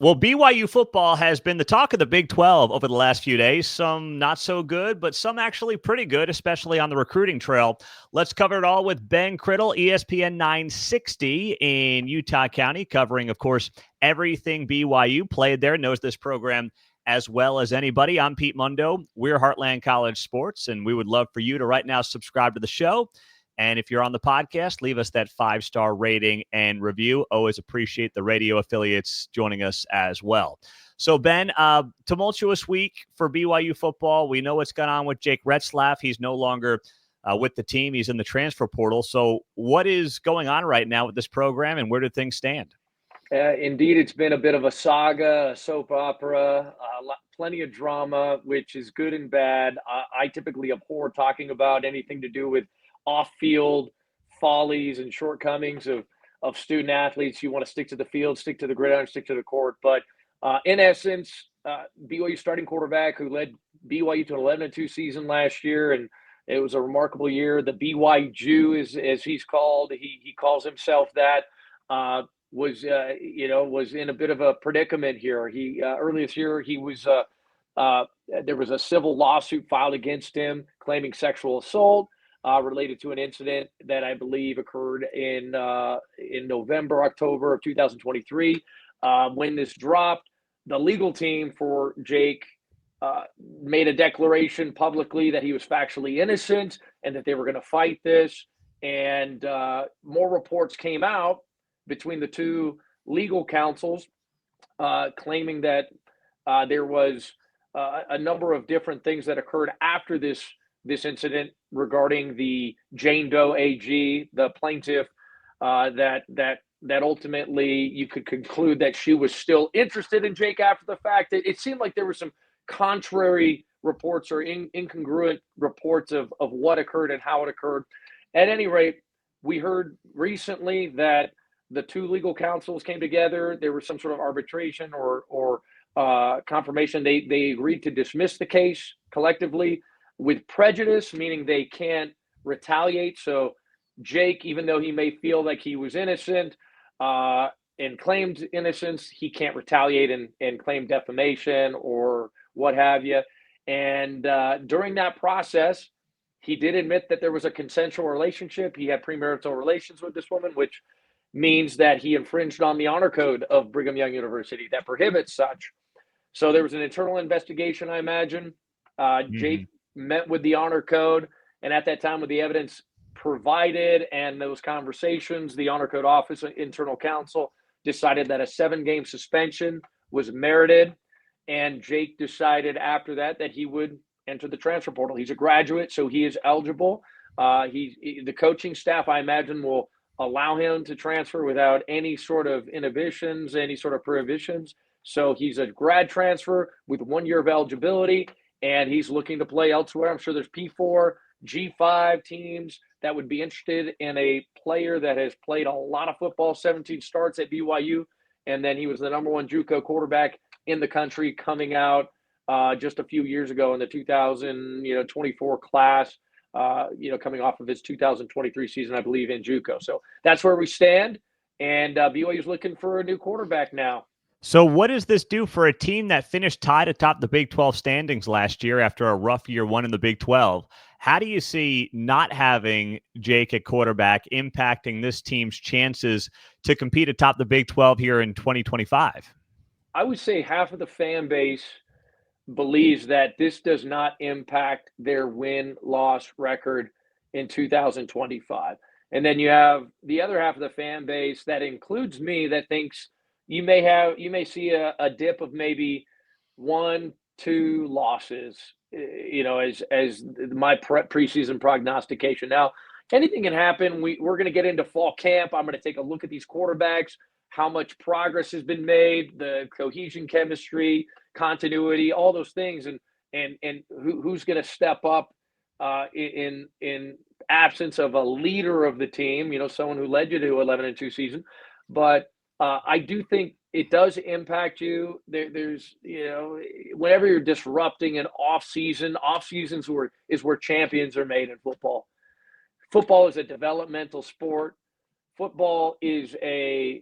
Well, BYU football has been the talk of the Big 12 over the last few days. Some not so good, but some actually pretty good, especially on the recruiting trail. Let's cover it all with Ben Criddle, ESPN 960 in Utah County, covering, of course, everything BYU. Played there, knows this program as well as anybody. I'm Pete Mundo. We're Heartland College Sports, and we would love for you to right now subscribe to the show. And if you're on the podcast, leave us that 5-star rating and review. Always appreciate the radio affiliates joining us as well. So, Ben, tumultuous week for BYU football. We know what's going on with Jake Retzlaff. He's no longer with the team. He's in the transfer portal. So what is going on right now with this program, and where do things stand? Indeed, it's been a bit of a saga, a soap opera, plenty of drama, which is good and bad. I typically abhor talking about anything to do with off-field follies and shortcomings of student athletes. You want to stick to the field, stick to the gridiron, stick to the court. But in essence, BYU starting quarterback who led BYU to an 11-2 season last year, and it was a remarkable year. The BYU Jew, as he's called, he calls himself that. Was in a bit of a predicament here. He earlier this year there was a civil lawsuit filed against him claiming sexual assault related to an incident that I believe occurred in October of 2023. When this dropped, the legal team for Jake made a declaration publicly that he was factually innocent and that they were going to fight this. And more reports came out between the two legal counsels, claiming that there was a number of different things that occurred after this incident regarding the Jane Doe AG, the plaintiff, that ultimately you could conclude that she was still interested in Jake after the fact. It seemed like there were some contrary reports or incongruent reports of what occurred and how it occurred. At any rate, we heard recently that the two legal counsels came together. There was some sort of arbitration or confirmation. They agreed to dismiss the case collectively with prejudice, meaning they can't retaliate. So Jake, even though he may feel like he was innocent and claimed innocence, he can't retaliate and claim defamation or what have you. And during that process, he did admit that there was a consensual relationship. He had premarital relations with this woman, which means that he infringed on the honor code of Brigham Young University that prohibits such. So there was an internal investigation, I imagine. Jake met with the honor code, and at that time, with the evidence provided and those conversations, the honor code office, internal counsel, decided that a 7-game suspension was merited, and Jake decided after that he would enter the transfer portal. He's a graduate, so he is eligible. The coaching staff, I imagine, will allow him to transfer without any sort of inhibitions, any sort of prohibitions. So he's a grad transfer with 1 year of eligibility, and he's looking to play elsewhere. I'm sure there's P4, G5 teams that would be interested in a player that has played a lot of football, 17 starts at BYU, and then he was the #1 JUCO quarterback in the country coming out just a few years ago in the 2024 class. Coming off of his 2023 season, I believe, in JUCO. So that's where we stand, and BYU is looking for a new quarterback now. So what does this do for a team that finished tied atop the Big 12 standings last year after a rough year one in the Big 12? How do you see not having Jake at quarterback impacting this team's chances to compete atop the Big 12 here in 2025? I would say half of the fan base believes that this does not impact their win-loss record in 2025. And then you have the other half of the fan base that includes me that thinks you may see a dip of maybe 1-2 losses, as my preseason prognostication. Now, anything can happen. We're going to get into fall camp. I'm going to take a look at these quarterbacks, how much progress has been made, the cohesion, chemistry, continuity, all those things, and who's going to step up in absence of a leader of the team, someone who led you to 11-2 season. But I do think it does impact you. There's whenever you're disrupting an off seasons is where champions are made in football. Football is a developmental sport. Football is a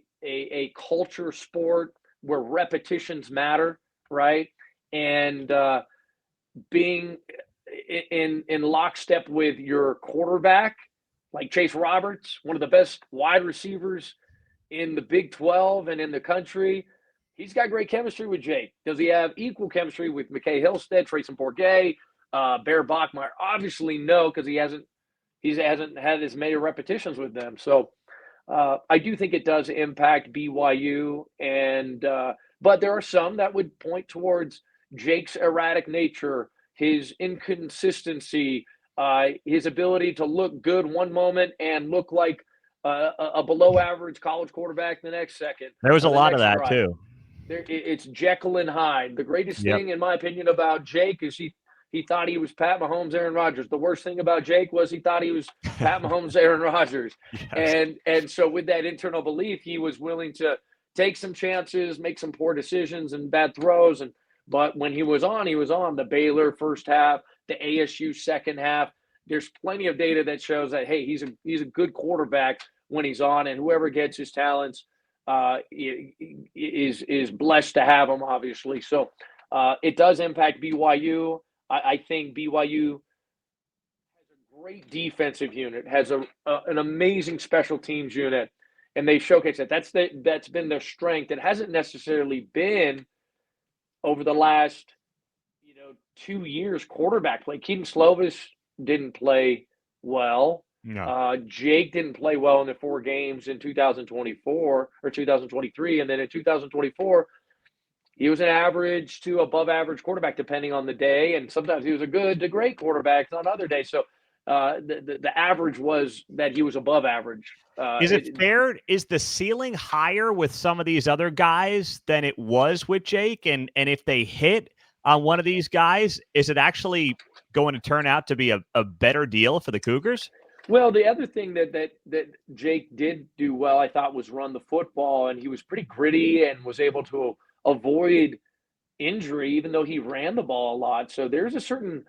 culture sport. where repetitions matter, right? And being in lockstep with your quarterback, like Chase Roberts, one of the best wide receivers in the Big 12 and in the country. He's got great chemistry with Jake. Does he have equal chemistry with McKay Hillstead, Trayson Bourget, Bear Bachmeyer? Obviously, no, because he hasn't had as many repetitions with them. So I do think it does impact BYU, and but there are some that would point towards Jake's erratic nature, his inconsistency, his ability to look good one moment and look like a below average college quarterback the next second. There was a Or the lot of next that drive. too. It's Jekyll and Hyde. The greatest Yep. thing, in my opinion, about Jake is he thought he was Pat Mahomes, Aaron Rodgers. The worst thing about Jake was he thought he was Pat Mahomes, Aaron Rodgers. Yes. And so with that internal belief, he was willing to take some chances, make some poor decisions and bad throws. But when he was on, the Baylor first half, the ASU second half. There's plenty of data that shows that, hey, he's a good quarterback when he's on, and whoever gets his talents is blessed to have him, obviously. So it does impact BYU. I think BYU has a great defensive unit, has an amazing special teams unit, and they showcase it. That's been their strength. It hasn't necessarily been over the last 2 years quarterback play. Keaton Slovis didn't play well. No. Jake didn't play well in the 4 games in 2024 or 2023, and then in 2024 he was an average to above average quarterback depending on the day, and sometimes he was a good to great quarterback on other days. So the average was that he was above average. Is it fair? Is the ceiling higher with some of these other guys than it was with Jake? And if they hit on one of these guys, is it actually going to turn out to be a better deal for the Cougars? Well, the other thing that Jake did do well, I thought, was run the football, and he was pretty gritty and was able to avoid injury, even though he ran the ball a lot. So there's a certain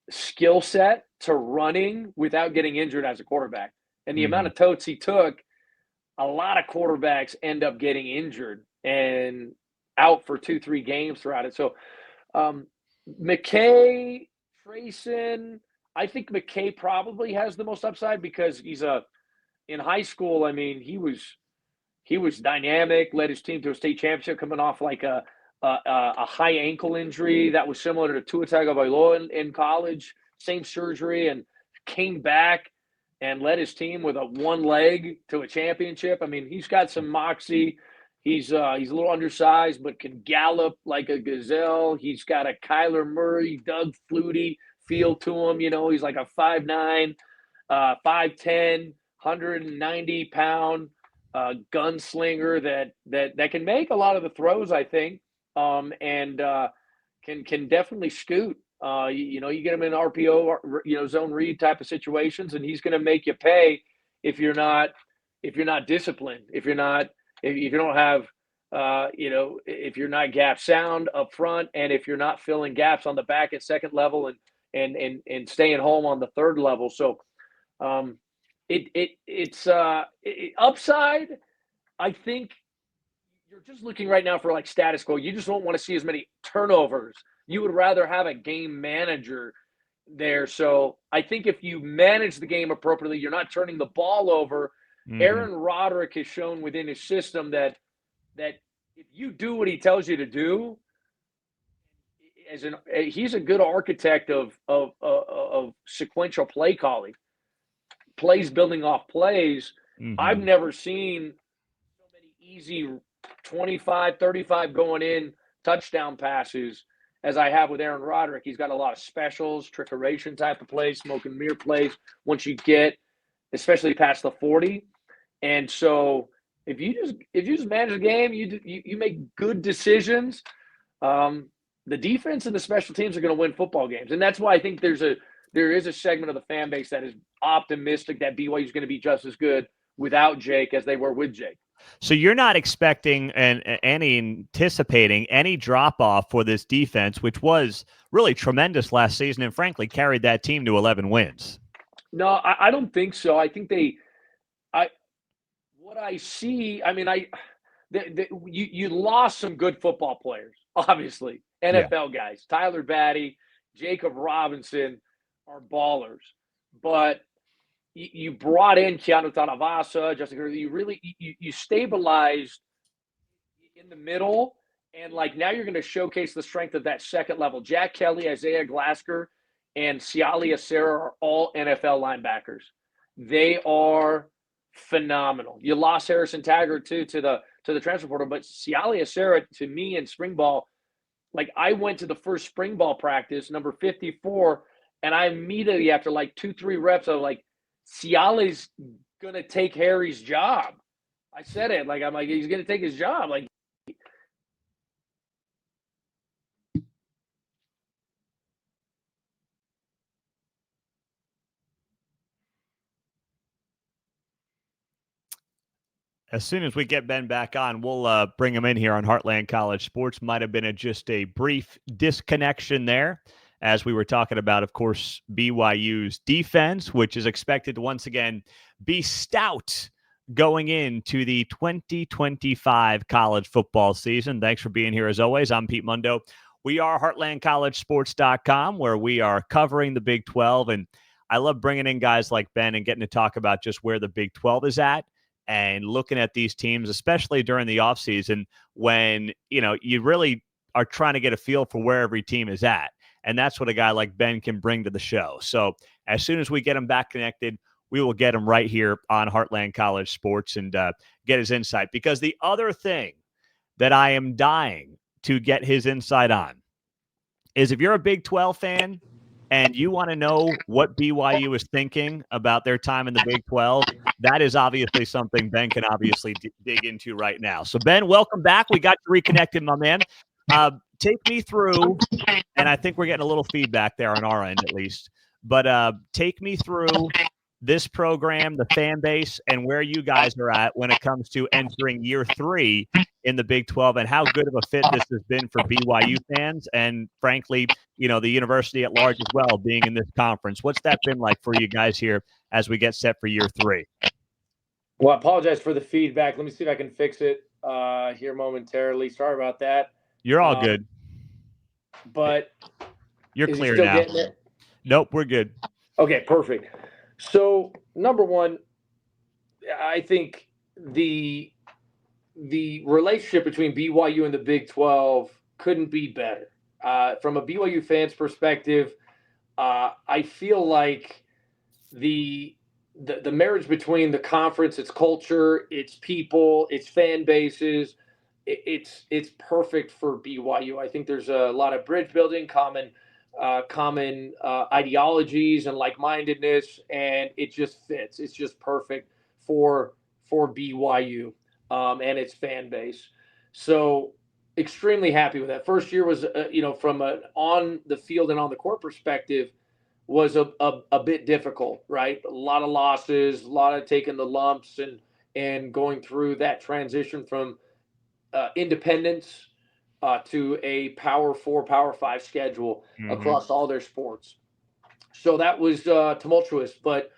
skill set to running without getting injured as a quarterback. And the amount of totes he took, a lot of quarterbacks end up getting injured and out for 2-3 games throughout it. So McKay, Trayson, I think McKay probably has the most upside because he's in high school. I mean, he was dynamic, led his team to a state championship, coming off like a high ankle injury that was similar to Tua Tagovailoa in college, same surgery, and came back and led his team with a one leg to a championship. I mean, he's got some moxie. He's a little undersized, but can gallop like a gazelle. He's got a Kyler Murray, Doug Flutie feel to him. He's like a 5'9", 5'10", 190-pound gunslinger that can make a lot of the throws, I think, and can definitely scoot. You get him in RPO, zone read type of situations, and he's going to make you pay if you're not disciplined, if you don't have, if you're not gap sound up front, and if you're not filling gaps on the back at second level and staying home on the third level. So it's upside. I think you're just looking right now for like status quo. You just don't want to see as many turnovers. You would rather have a game manager there. So I think if you manage the game appropriately, you're not turning the ball over. Aaron Roderick has shown within his system that if you do what he tells you to do, he's a good architect of sequential play calling, plays building off plays. I've never seen so many easy 25, 35 going in touchdown passes as I have with Aaron Roderick. He's got a lot of specials, trickeration type of plays, smoke and mirror plays once you get, especially past the 40. And so if you just manage the game, you make good decisions. The defense and the special teams are going to win football games, and that's why I think there is a segment of the fan base that is optimistic that BYU is going to be just as good without Jake as they were with Jake. So you're not expecting and anticipating any drop-off for this defense, which was really tremendous last season and frankly carried that team to 11 wins. No, I don't think so. I think what I see, I mean, You lost some good football players, obviously. Yeah. NFL guys, Tyler Batty, Jacob Robinson are ballers, but you brought in Keanu Tanavasa, Justin Gurley. You really you stabilized in the middle, and like now you're going to showcase the strength of that second level. Jack Kelly, Isaiah Glasker, and Siali Asera are all NFL linebackers. They are phenomenal. You lost Harrison Taggart too to the transfer portal, but Siali Asera, to me in spring ball, like I went to the first spring ball practice, number 54, and I immediately after like 2-3 reps, I was like, Siali's gonna take Harry's job. I said it like I'm like he's gonna take his job. Like as soon as we get Ben back on, we'll bring him in here on Heartland College Sports. Might have been just a brief disconnection there as we were talking about, of course, BYU's defense, which is expected to once again be stout going into the 2025 college football season. Thanks for being here as always. I'm Pete Mundo. We are HeartlandCollegeSports.com, where we are covering the Big 12. And I love bringing in guys like Ben and getting to talk about just where the Big 12 is at and looking at these teams, especially during the offseason when, you really are trying to get a feel for where every team is at. And that's what a guy like Ben can bring to the show. So as soon as we get him back connected, we will get him right here on Heartland College Sports and get his insight. Because the other thing that I am dying to get his insight on is if you're a Big 12 fan and you want to know what BYU is thinking about their time in the Big 12, that is obviously something Ben can obviously dig into right now. So, Ben, welcome back. We got you reconnected, my man. Take me through, and I think we're getting a little feedback there on our end at least, but take me through this program, the fan base, and where you guys are at when it comes to entering year 3 in the Big 12 and how good of a fit this has been for BYU fans and, frankly, the university at large as well, being in this conference. What's that been like for you guys here as we get set for year 3? Well, I apologize for the feedback. Let me see if I can fix it here momentarily. Sorry about that. You're all good. But you're clear now. Nope, we're good. Okay, perfect. So, number one, I think the relationship between BYU and the Big 12 couldn't be better. From a BYU fan's perspective, I feel like the marriage between the conference, its culture, its people, its fan bases, it's perfect for BYU. I think there's a lot of bridge building, common ideologies and like-mindedness, and it just fits. It's just perfect for BYU and its fan base. So extremely happy with that. First year was, from an on the field and on the court perspective, was a bit difficult, right? A lot of losses, a lot of taking the lumps and going through that transition from independence to a Power 4, Power 5 schedule across all their sports. So that was tumultuous, but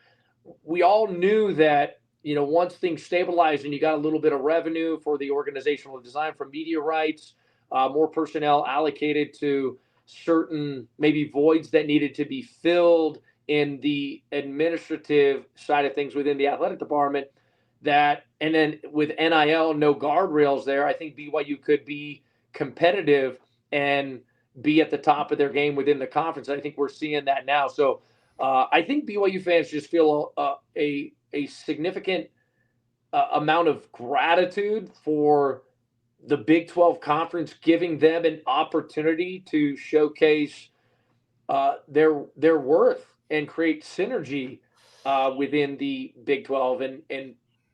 we all knew that, once things stabilized and you got a little bit of revenue for the organizational design from media rights, more personnel allocated to certain maybe voids that needed to be filled in the administrative side of things within the athletic department, and then with NIL, no guardrails there, I think BYU could be competitive and be at the top of their game within the conference. I think we're seeing that now. So I think BYU fans just feel a significant amount of gratitude for the Big 12 conference giving them an opportunity to showcase their worth and create synergy within the Big 12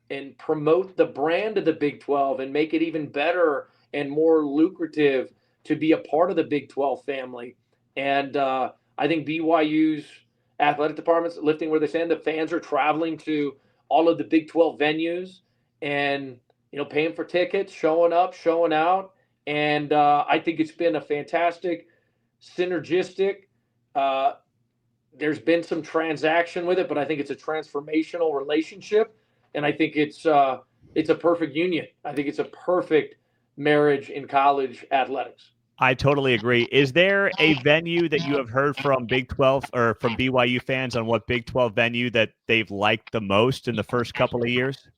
and promote the brand of the Big 12 and make it even better and more lucrative to be a part of the Big 12 family. And I think BYU's athletic department's lifting where they stand. The fans are traveling to all of the Big 12 venues and, paying for tickets, showing up, showing out. And I think it's been a fantastic, synergistic. There's been some transaction with it, but I think it's a transformational relationship. And I think it's it's a perfect union. I think it's a perfect marriage in college athletics. I totally agree. Is there a venue that you have heard from Big 12 or from BYU fans on what Big 12 venue that they've liked the most in the first couple of years?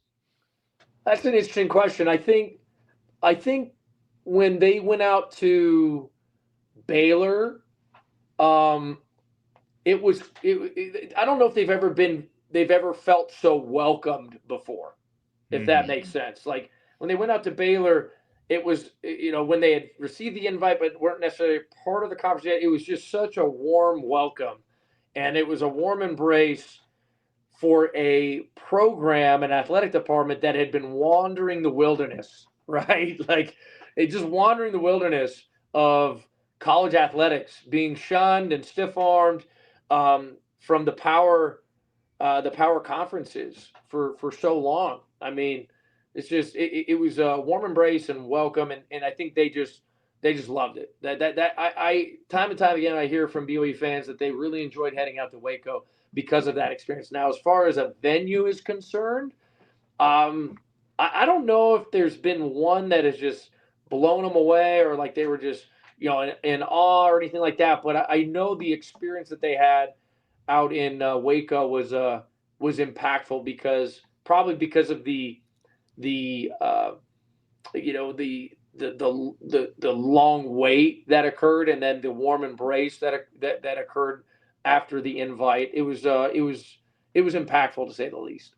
That's an interesting question. I think when they went out to Baylor, um, I don't know if they've ever felt so welcomed before, if that makes sense. Like when they went out to Baylor, it was, when they had received the invite but weren't necessarily part of the conference yet, it was just such a warm welcome, and it was a warm embrace for a program, an athletic department that had been wandering the wilderness, right? Like it just wandering the wilderness of college athletics, being shunned and stiff-armed from the power conferences for so long. I mean, it was a warm embrace and welcome, and I think they just loved it. I time and time again I hear from BYU fans that they really enjoyed heading out to Waco because of that experience. Now, as far as a venue is concerned, I don't know if there's been one that has just blown them away or like they were just in awe or anything like that. But I know the experience that they had out in Waco was impactful because of the the long wait that occurred and then the warm embrace that occurred after the invite. It was impactful, to say the least.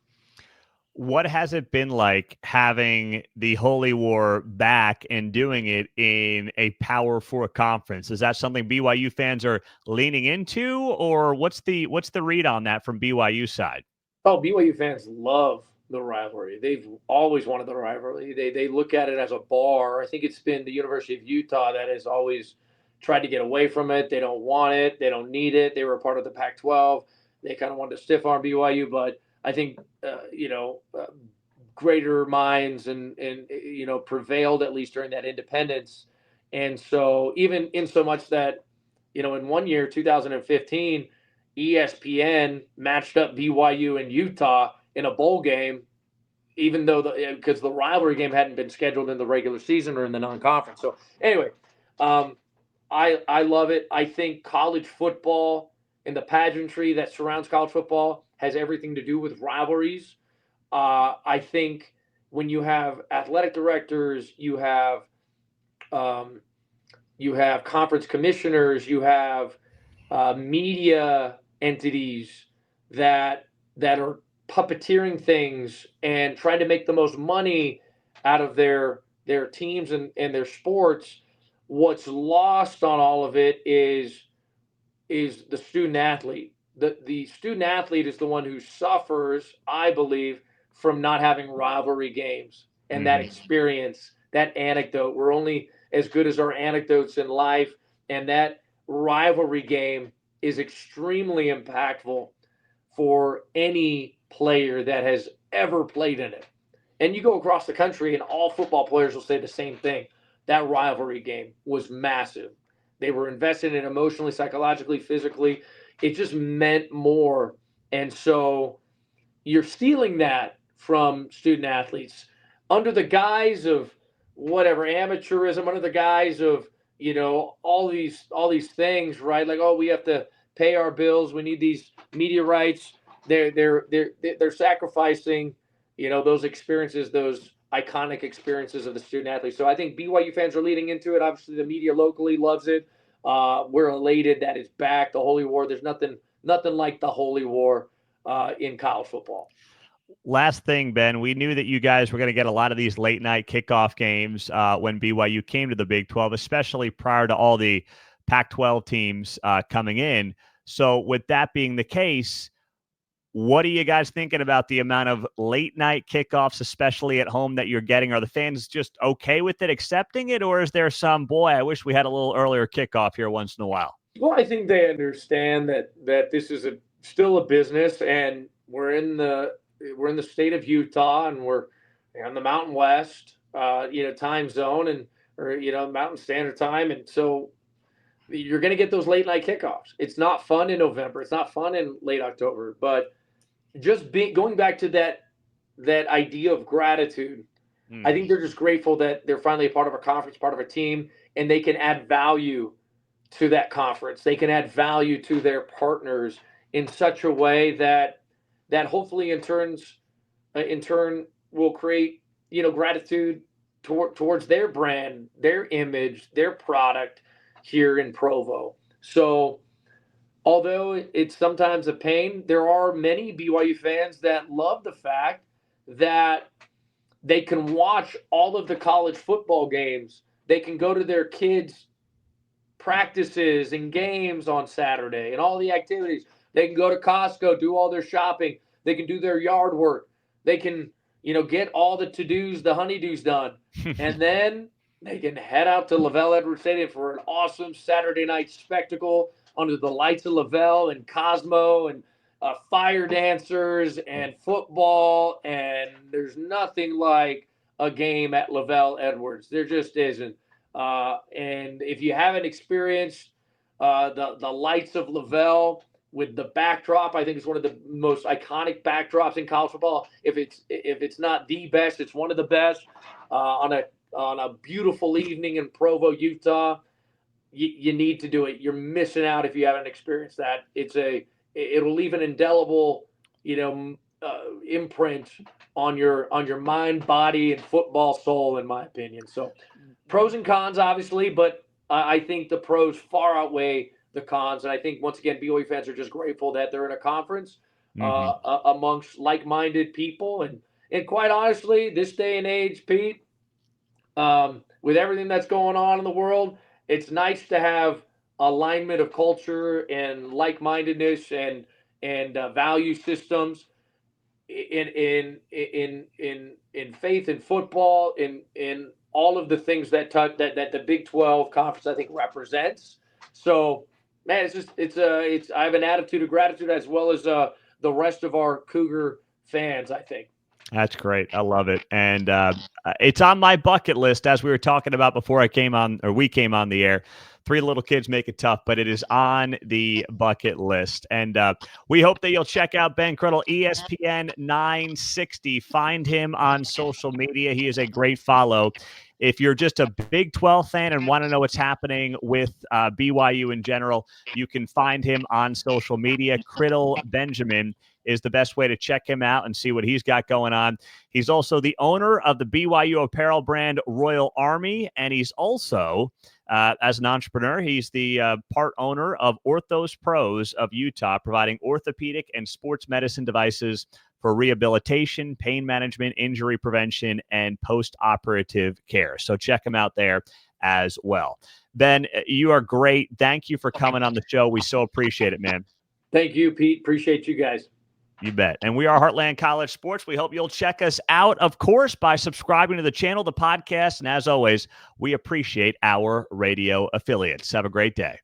What has it been like having the Holy War back and doing it in a Power Four conference? Is that something BYU fans are leaning into, or what's the read on that from BYU side? Oh, BYU fans love the rivalry. They've always wanted the rivalry. They look at it as a bar. I think it's been the University of Utah that has always tried to get away from it. They don't want it. They don't need it. They were a part of the Pac-12. They kind of wanted to stiff arm BYU, but I think greater minds and prevailed at least during that independence. And so even in so much that in one year, 2015, ESPN matched up BYU and Utah in a bowl game, even though because the rivalry game hadn't been scheduled in the regular season or in the non-conference. So anyway, I love it. I think college football and the pageantry that surrounds college football has everything to do with rivalries. I think when you have athletic directors, you have conference commissioners, you have media entities that are puppeteering things and trying to make the most money out of their teams and their sports. What's lost on all of it is the student athlete. The student athlete is the one who suffers, I believe, from not having rivalry games and that experience, that anecdote. We're only as good as our anecdotes in life, and that rivalry game is extremely impactful for any player that has ever played in it. And you go across the country and all football players will say the same thing. That rivalry game was massive. They were invested in emotionally, psychologically, physically. It just meant more. And so you're stealing that from student athletes under the guise of whatever amateurism, under the guise of all these things, right? Like, oh, we have to pay our bills. We need these media rights. They're sacrificing, those experiences, those iconic experiences of the student athletes. So I think BYU fans are leading into it. Obviously, the media locally loves it. We're elated that it's back. The Holy War. There's nothing like the Holy War in college football. Last thing, Ben, we knew that you guys were going to get a lot of these late night kickoff games when BYU came to the Big 12, especially prior to all the Pac-12 teams coming in. So with that being the case, what are you guys thinking about the amount of late night kickoffs, especially at home, that you're getting? Are the fans just okay with it, accepting it, or is there some, boy, I wish we had a little earlier kickoff here once in a while? Well, I think they understand that this is still a business, and we're in the state of Utah, and we're on the Mountain West, time zone, or Mountain Standard Time, and so you're going to get those late night kickoffs. It's not fun in November. It's not fun in late October, but just going back to that idea of gratitude. I think they're just grateful that they're finally a part of a conference, part of a team, and they can add value to that conference. They can add value to their partners in such a way that hopefully in turn will create, gratitude towards their brand, their image, their product here in Provo. So although it's sometimes a pain, there are many BYU fans that love the fact that they can watch all of the college football games. They can go to their kids' practices and games on Saturday and all the activities. They can go to Costco, do all their shopping. They can do their yard work. They can, get all the to-dos, the honeydews done. And then they can head out to Lavelle Edwards Stadium for an awesome Saturday night spectacle under the lights of Lavelle and Cosmo and fire dancers and football, and there's nothing like a game at Lavelle Edwards. There just isn't. And if you haven't experienced the lights of Lavelle with the backdrop, I think it's one of the most iconic backdrops in college football. If it's not the best, it's one of the best. On a beautiful evening in Provo, Utah, you need to do it. You're missing out if you haven't experienced that. It'll leave an indelible, imprint on your mind, body, and football soul, in my opinion. So, pros and cons, obviously, but I think the pros far outweigh the cons. And I think, once again, BYU fans are just grateful that they're in a conference amongst like-minded people. And quite honestly, this day and age, Pete, with everything that's going on in the world, it's nice to have alignment of culture and like-mindedness and value systems in faith and football, in all of the things that the Big 12 conference, I think, represents. So, man, I have an attitude of gratitude, as well as the rest of our Cougar fans, I think. That's great. I love it. And it's on my bucket list, as we were talking about before we came on the air. 3 little kids make it tough, but it is on the bucket list. And we hope that you'll check out Ben Criddle, ESPN 960. Find him on social media. He is a great follow. If you're just a Big 12 fan and want to know what's happening with BYU in general, you can find him on social media. Criddle Benjamin is the best way to check him out and see what he's got going on. He's also the owner of the BYU apparel brand Royal Army, and he's also, as an entrepreneur, he's the part owner of Orthos Pros of Utah, providing orthopedic and sports medicine devices for rehabilitation, pain management, injury prevention, and post-operative care. So check him out there as well. Ben, you are great. Thank you for coming on the show. We so appreciate it, man. Thank you, Pete. Appreciate you guys. You bet. And we are Heartland College Sports. We hope you'll check us out, of course, by subscribing to the channel, the podcast. And as always, we appreciate our radio affiliates. Have a great day.